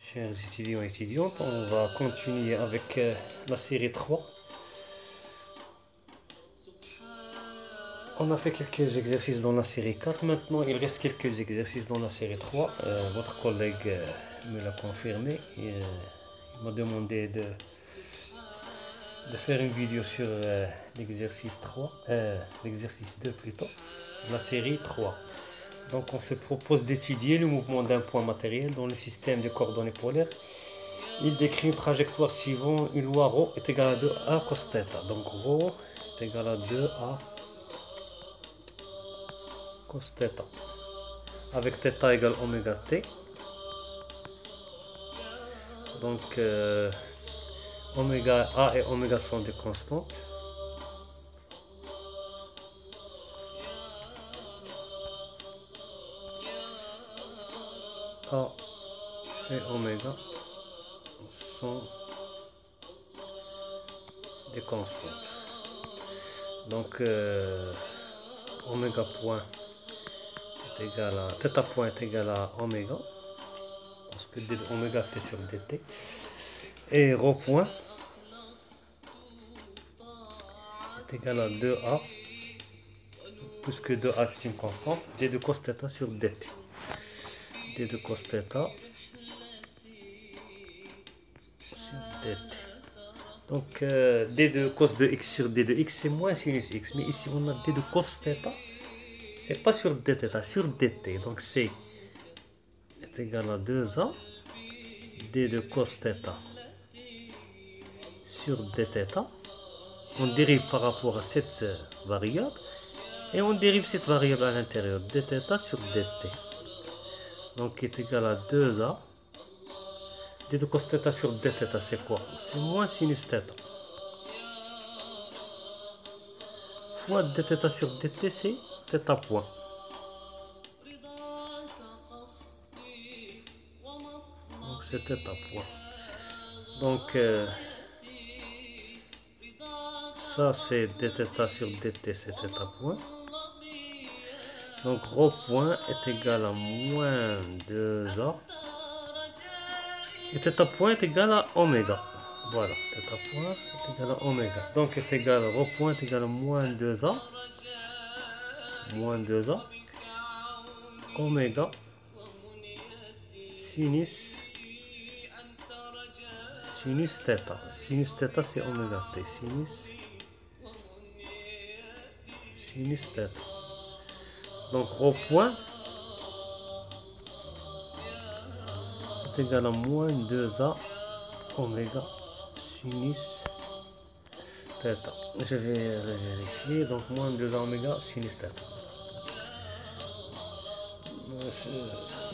Chers étudiants et étudiantes, on va continuer avec la série 3. On a fait quelques exercices dans la série 4. Maintenant, il reste quelques exercices dans la série 3. Votre collègue me l'a confirmé. Il m'a demandé de faire une vidéo sur l'exercice 3, l'exercice 2 plutôt, de la série 3. Donc on se propose d'étudier le mouvement d'un point matériel dans le système de coordonnées polaires. Il décrit une trajectoire suivant une loi ρ est égale à 2a cos θ. Donc ρ est égal à 2a cos θ. Avec θ égale oméga t. Donc oméga a et oméga sont des constantes. A et oméga sont des constantes. Donc oméga point est égal à θ point est égal à oméga, parce que d de oméga t sur dt, et ρ point est égal à 2a, puisque 2a c'est une constante, d de cos θ sur dt. D de cos θ sur dt. Donc d de cos de x sur d de x c'est moins sinus x, mais ici on a d de cos θ, c'est pas sur dθ, sur dt. Donc c est égal à 2a d de cos θ sur dθ. On dérive par rapport à cette variable et on dérive cette variable à l'intérieur, dθ sur dt. Donc est égal à 2a d de cos θ sur dθ, c'est quoi? C'est moins sinus θ fois dθ sur dt, c'est θ point. Donc c'est θ point. Donc ça c'est dθ sur dt, c'est θ point. Donc ρ point est égal à moins 2a. Et θ point est égal à oméga. Voilà, θ point est égal à oméga. Donc est égal à ρ point est égal à moins 2a. Moins 2a. Oméga. Sinus θ. Sinus θ c'est oméga t. Sinus θ. Donc ρ point est égal à moins 2a oméga sinus θ. Je vais vérifier. Donc moins 2a oméga sinus θ.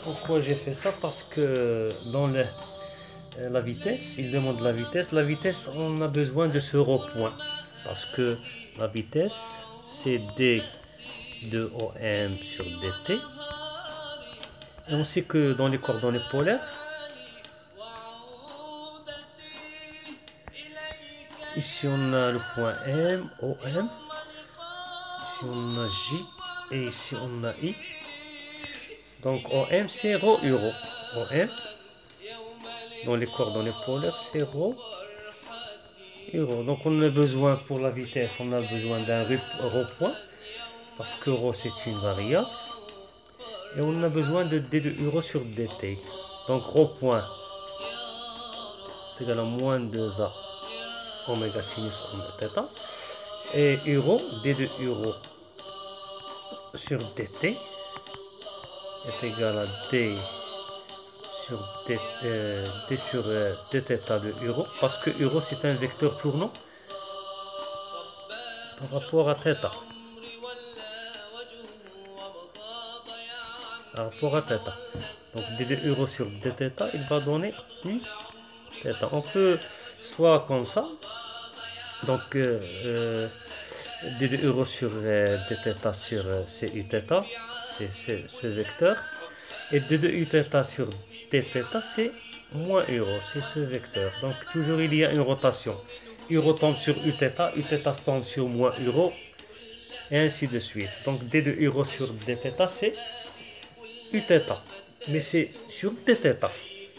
Pourquoi j'ai fait ça? Parce que dans la vitesse, il demande la vitesse. La vitesse, on a besoin de ce ρ point. Parce que la vitesse, c'est d de OM sur dt. Et on sait que dans les coordonnées polaires, ici on a le point M, OM, ici on a J et ici on a I. Donc OM c'est ρ euro. OM dans les coordonnées polaires c'est ρ euro. Donc on a besoin pour la vitesse, on a besoin d'un ρ point. Parce que ρ c'est une variable. Et on a besoin de d de euro sur dt. Donc ρ point est égal à moins 2a oméga sinus oméga θ. Et euro, d de euro sur dt est égal à d sur dθ de euro. Parce que euro c'est un vecteur tournant par rapport à θ. Par rapport à θ. Donc d de euro sur dθ, il va donner u θ. On peut soit comme ça, donc d de euro sur dθ sur c'est u θ, c'est ce vecteur, et d de u θ sur dθ c'est moins euro, c'est ce vecteur. Donc toujours il y a une rotation. Euro tombe sur u θ tombe sur moins euro, et ainsi de suite. Donc d de euro sur dθ c'est u θ, mais c'est sur dθ.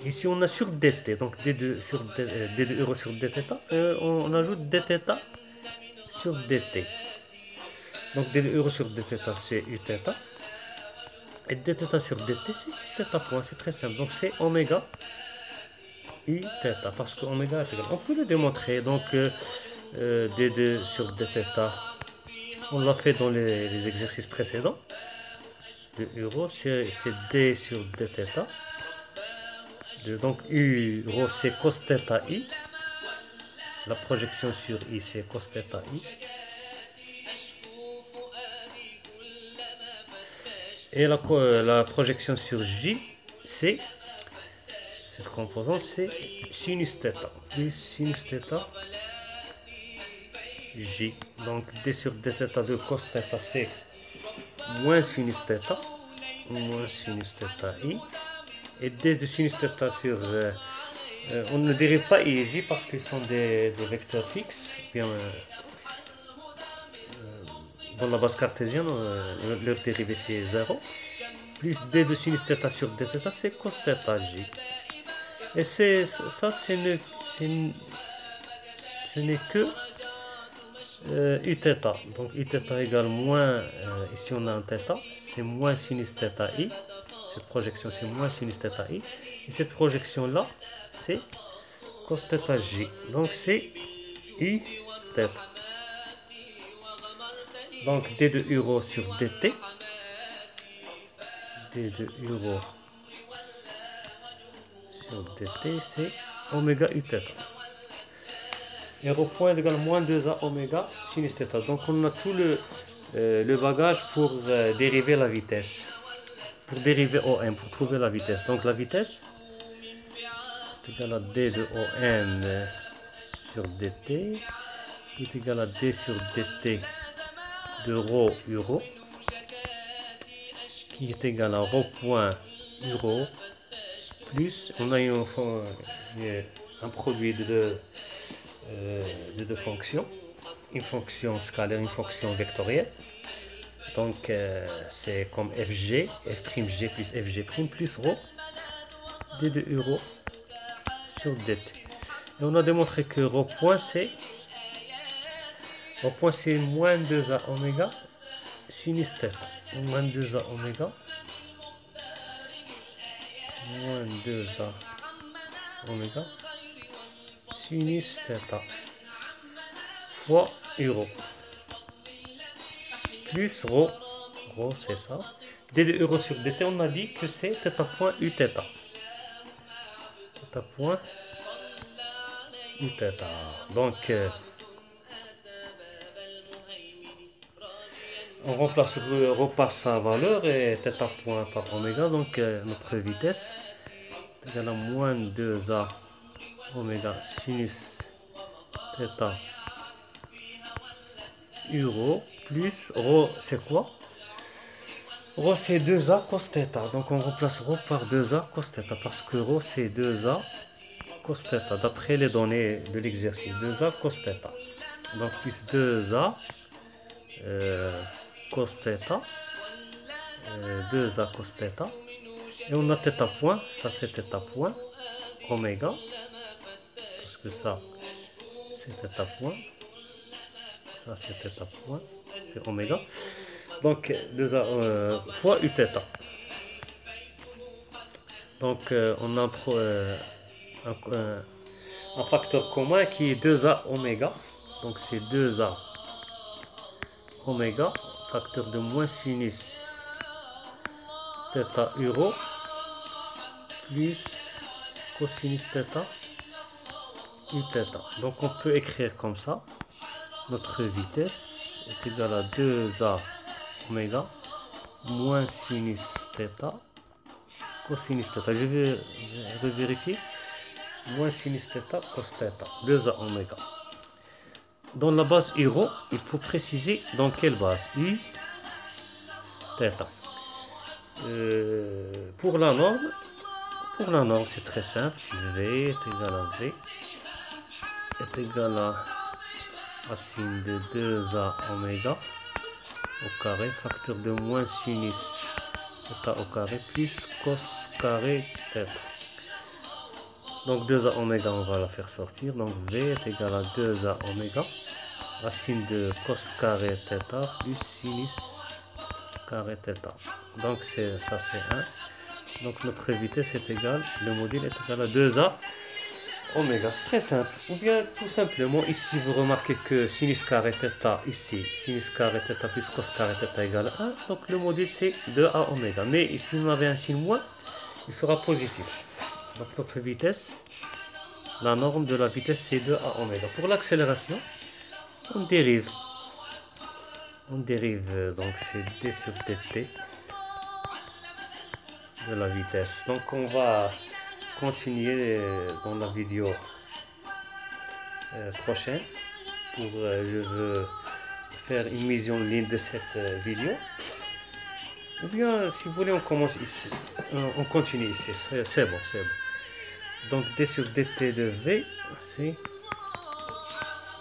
Ici, on a sur dt, donc d2 sur d2 euro sur dθ. On ajoute dθ sur dt. Donc d2 euro sur dθ, c'est uθ. Et dθ sur dt, c'est θ point. C'est très simple. Donc c'est oméga uθ, parce que oméga est égal. On peut le démontrer. Donc d2 sur dθ, on l'a fait dans les exercices précédents. De euro, c'est d sur dθ. Donc u rho c'est cos θ i. La projection sur i c'est cos θ i. Et la projection sur j c'est, cette composante c'est sinus θ plus sinus θ j. Donc d sur dθ de cos θ c'est moins sinus θ i. Et d de sinus θ sur... on ne dérive pas i et j parce qu'ils sont des vecteurs fixes. Bien, dans la base cartésienne, leur dérivée c'est 0. Plus d de sinus θ sur dθ, c'est cos θ j. Et ça, ce n'est que uθ. Donc uθ égale moins, ici on a un θ, c'est moins sinus θ i. Cette projection, c'est moins sinus θ i. Et cette projection-là, c'est cos θ j. Donc c'est uθ. Donc d de euro sur dt. d de euro sur dt, c'est oméga uθ. Et rho point égale moins 2a oméga sinus θ. Donc on a tout le bagage pour dériver la vitesse. Pour dériver OM, pour trouver la vitesse. Donc la vitesse est égale à d de OM sur dt, est égal à d sur dt de rho euro, qui est égal à rho point euro, plus, on a un produit de deux fonctions, une fonction scalaire, une fonction vectorielle. Donc c'est comme fg, f'g plus fg' plus rho d de euro sur dt. Et on a démontré que rho point c'est moins 2a oméga sinus θ. Moins 2a oméga sinus θ fois euro. Plus rho c'est ça. d de euro sur dt, on a dit que c'est θ point uθ. θ point uθ. Donc, on remplace rho par sa valeur et θ point par oméga. Donc, notre vitesse est égale à moins 2a oméga sinus θ euro plus rho c'est quoi? Rho c'est 2a cos θ. Donc on remplace rho par 2a cos θ parce que rho c'est 2a cos θ d'après les données de l'exercice. 2a cos θ. Donc plus 2a cos θ. 2a cos θ. Et on a θ point. Ça c'est θ point. Oméga. Parce que ça c'est θ point. Ça c'est θ point. C'est oméga. Donc 2a fois uθ. Donc on a un facteur commun qui est 2a oméga. Donc c'est 2a oméga, facteur de moins sinus θ euro plus cosinus θ uθ. Donc on peut écrire comme ça. Notre vitesse est égale à 2a oméga moins sinus θ cosinus θ. Je vais revérifier. Moins sinus θ cos θ. 2a oméga. Dans la base euro, il faut préciser dans quelle base. U θ. Pour la norme, c'est très simple. V est égal à V est égal à racine de 2a oméga au carré, facteur de moins sinus θ au carré plus cos carré θ. Donc 2A oméga, on va la faire sortir. Donc V est égal à 2A oméga. Racine de cos carré θ plus sinus carré θ. Donc ça c'est 1. Donc notre vitesse est égale, le module est égal à 2A oméga. C'est très simple. Ou bien tout simplement, ici vous remarquez que sinus carré θ, ici, sinus carré θ plus cos carré θ égale 1. Donc le module c'est 2A oméga. Mais ici on avait un signe moins, il sera positif. Donc notre vitesse, la norme de la vitesse c'est 2A oméga. Pour l'accélération, on dérive. Donc c'est d sur dt de la vitesse. Donc on va continuer dans la vidéo prochaine. Je veux faire une mise en ligne de cette vidéo. Ou bien si vous voulez on commence ici. On continue ici. C'est bon. Donc d sur dt de v, c'est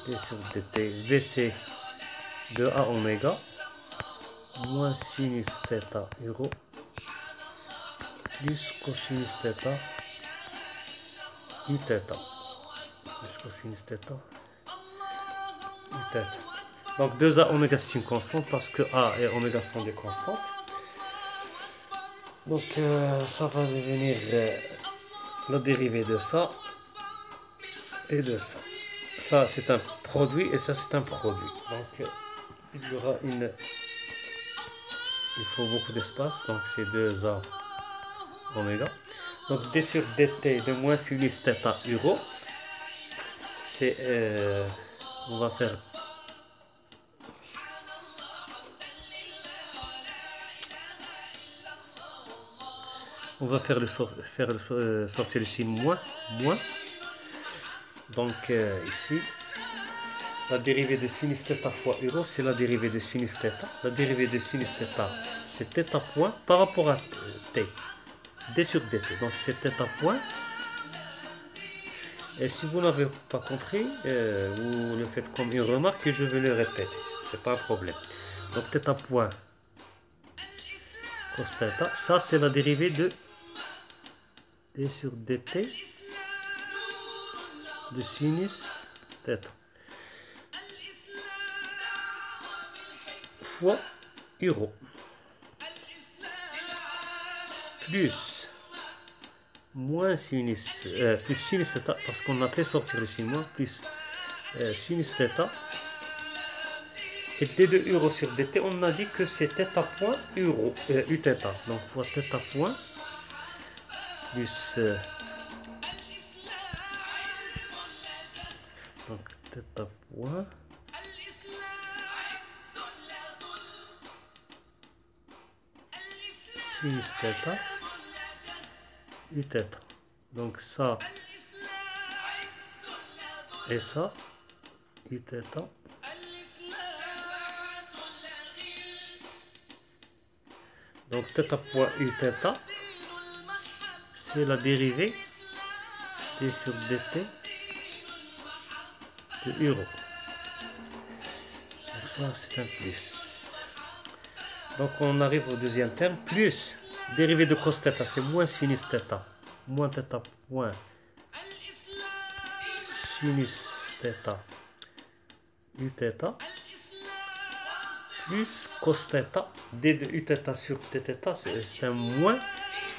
d sur dt. V c'est 2A oméga moins sinus θ euro plus cosinus θ i θ plus cosinus θ i θ. Donc 2A oméga c'est une constante parce que A et oméga sont des constantes. Donc ça va devenir la dérivée de ça et de ça. Ça c'est un produit et ça c'est un produit. Donc il y aura il faut beaucoup d'espace, donc c'est 2A oméga. Donc d sur dt de moins sinus θ euro, c'est on va faire sortir le signe moins. Donc ici la dérivée de sinus θ fois euro, c'est la dérivée de sinus θ. La dérivée de sinus θ, c'est θ point par rapport à t. D sur dt. Donc c'est θ point. Et si vous n'avez pas compris, vous le faites comme une remarque et je vais le répéter. C'est pas un problème. Donc θ point cos θ, ça c'est la dérivée de d sur dt de sinus θ. Fois euro plus moins sinus plus sinus θ parce qu'on a fait sortir le signe moins plus sinus θ et d de euro sur dt on a dit que c'est θ point euro uθ donc fois θ point plus donc θ point sinus θ uθ. Donc ça et ça uθ. Donc θ point uθ, c'est la dérivée d sur dt de euro. Donc ça c'est un plus. Donc on arrive au deuxième terme, plus dérivée de cos θ, c'est moins sinus θ, moins θ point sinus θ uθ, plus cos θ, d de uθ sur dθ, c'est un moins,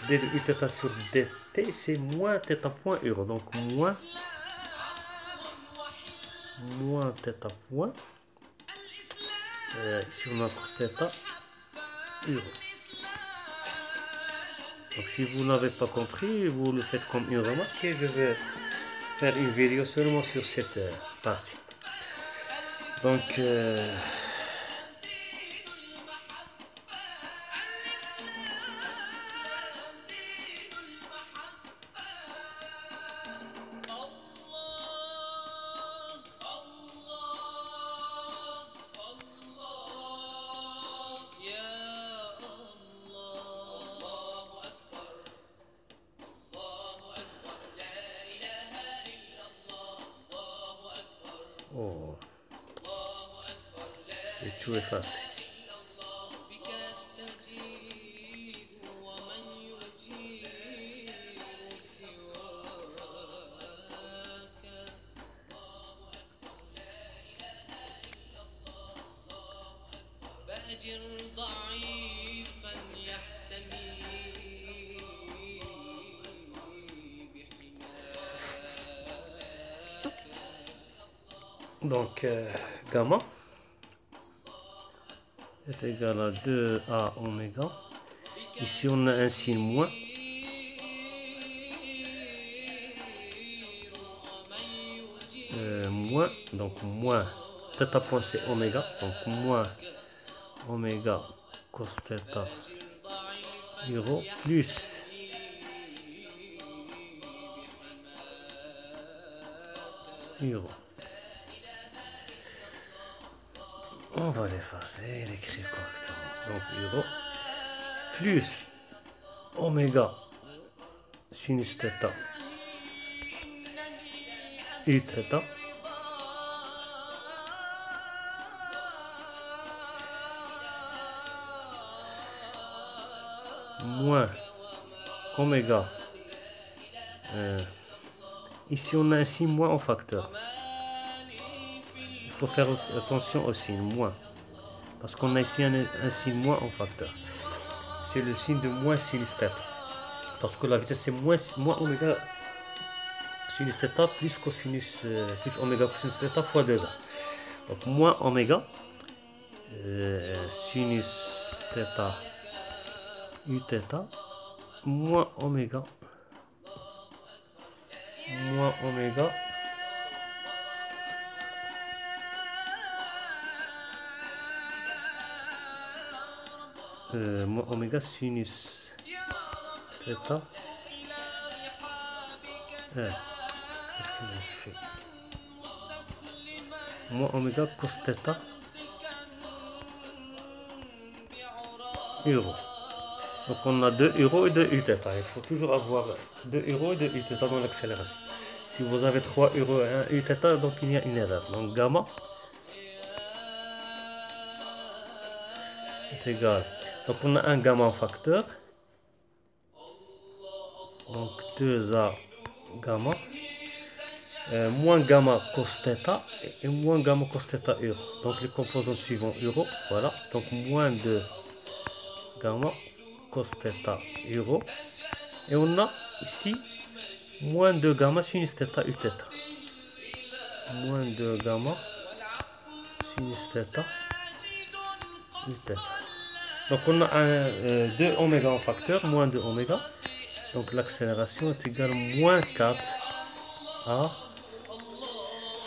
d de uθ sur dt, c'est moins θ point euro, donc moins θ point, ici on a cos θ euro. Donc si vous n'avez pas compris, vous le faites comme une remarque et je vais faire une vidéo seulement sur cette partie. Donc oh, et tout est facile. Donc, gamma est égal à 2A oméga. Ici, on a un signe moins. Moins, donc moins θ point c'est oméga, donc moins oméga cos θ euro plus euro. On va l'effacer, l'écrire correctement. Donc euro plus oméga sinus θ u θ moins oméga. Ici on a un signe moins en facteur. Il faut faire attention au signe moins. Parce qu'on a ici un signe moins en facteur. C'est le signe de moins sinus θ. Parce que la vitesse c'est moins oméga sinus θ plus cosinus plus oméga cosinus θ fois 2a. Donc moins oméga sinus θ u θ moins oméga moins oméga sinus θ. Qu'est-ce que j'ai fait? Moins oméga cos θ euro. Donc on a 2 euros et 2 u θ. Il faut toujours avoir 2 euros et 2 u θ dans l'accélération. Si vous avez 3 euros et 1 u θ, donc il y a une erreur. Donc gamma est égal. Donc on a un gamma en facteur. Donc 2a gamma moins gamma cos θ et moins gamma cos θ euro. Donc les composants suivants euro. Voilà. Donc moins 2 gamma cos θ euro. Et on a ici moins 2 gamma sinus θ u θ. Moins 2 gamma sinus θ u θ. Donc on a un 2 oméga en facteur, moins 2 oméga. Donc l'accélération est égale à moins 4 a.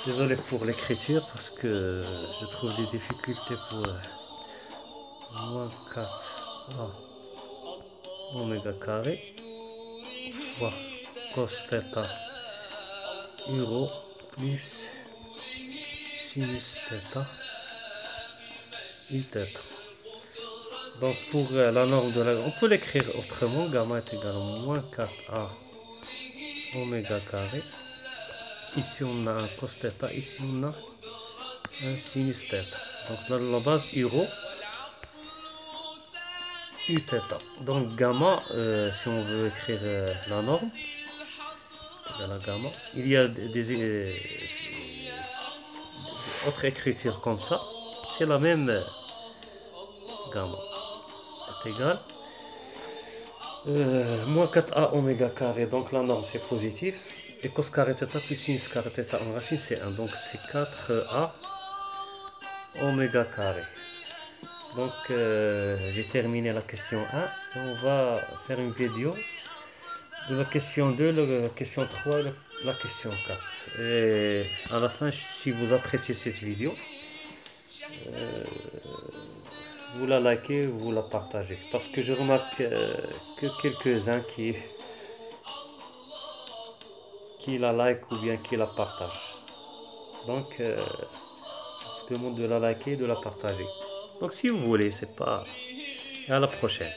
Désolé pour l'écriture parce que je trouve des difficultés pour moins 4 a oméga carré fois cos θ euro plus sinus θ u θ. Donc pour la norme de la... On peut l'écrire autrement. Gamma est égal à moins 4a oméga carré. Ici on a un cos θ, ici on a un sinus θ. Donc dans la base euro u θ. Donc gamma, si on veut écrire la norme de la gamma, il y a des autres écritures comme ça. C'est la même gamma est égal moins 4a oméga carré. Donc la norme c'est positif. Et cos carré θ plus sinus carré θ en racine c'est 1. Donc c'est 4a oméga carré. Donc j'ai terminé la question 1. Et on va faire une vidéo de la question 2, la question 3 et la question 4. Et à la fin, si vous appréciez cette vidéo, vous la likez, vous la partagez. Parce que je remarque que quelques-uns qui la like ou bien qui la partagent. Donc je vous demande de la liker et de la partager. Donc si vous voulez, c'est pas... Et à la prochaine.